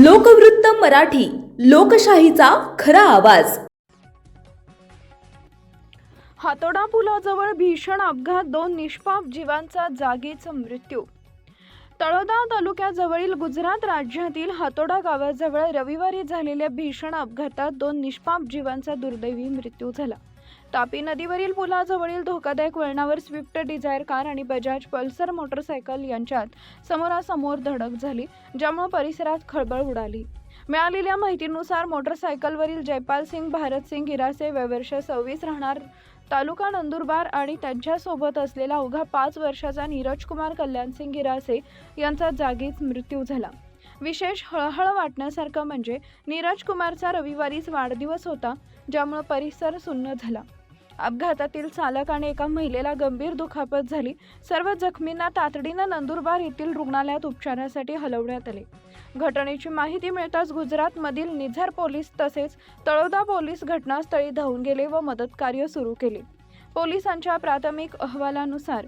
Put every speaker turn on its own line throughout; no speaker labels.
लोकवृत्त मराठी, लोकशाहीचा खरा आवाज।
हातोडा पुलाजवळ भीषण अपघात, 2 निष्पाप जीवांचा जागीच मृत्यू। तळोदा तालुक्याजवळील गुजरात राज्यातील हातोडा गावाजवळ रविवारी झालेल्या भीषण अपघातात 2 निष्पाप जीवांचा दुर्दैवी मृत्यू झाला। तापी नदीवरील पुलाजवळील धोकादायक वळणावर स्विफ्ट डिझायर कार आणि बजाज पल्सर मोटरसायकल यांच्यात समोरासमोर धडक झाली, ज्यामुळे परिसरात खळबळ उडाली। मिळालेल्या माहितीनुसार मोटरसायकलवरील जयपाल सिंग भारत सिंग गिरासे वय वर्ष 26 राहणार तालुका नंदुरबार आणि त्यांच्यासोबत असलेला अवघा 5 वर्षाचा नीरज कुमार कल्याण सिंग गिरासे यांचा जागीच मृत्यू झाला। विशेष हळहळ वाटण्यासारखं म्हणजे नीरज कुमारचा रविवारीच वाढदिवस होता, ज्यामुळे परिसर सुन्न झाला। अपघातातील चालक आणि एका महिलेला गंभीर दुखापत झाली। सर्व जखमींना तातडीनं नंदुरबार येथील रुग्णालयात उपचारासाठी हलवण्यात आले। घटनेची माहिती मिळताच गुजरातमधील निझर पोलीस तसेच तळोदा पोलीस घटनास्थळी धावून गेले व मदतकार्य सुरू केले। पोलिसांच्या प्राथमिक अहवालानुसार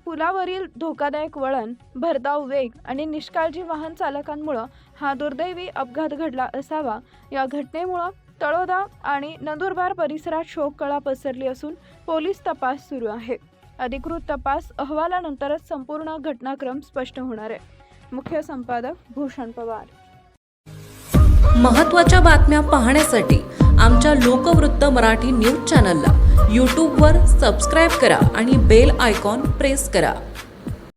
पुलावरील धोकादायक वळण, भरधाव वेग आणि निष्काळजी वाहन चालकांमुळे हा दुर्दैवी अपघात घडला असावा। या घटनेमुळे तळोदा आणि नंदुरबार परिसरात शोककळा पसरली असून पोलीस तपास सुरू आहे। अधिकृत तपास अहवालानंतरच संपूर्ण घटनाक्रम स्पष्ट होणार आहे। मुख्य संपादक भूषण पवार।
महत्त्वाच्या बातम्या पाहण्यासाठी आमच्या लोकवृत्त मराठी न्यूज चॅनलला यूट्यूबवर सबस्क्राईब करा आणि बेल आयकॉन प्रेस करा।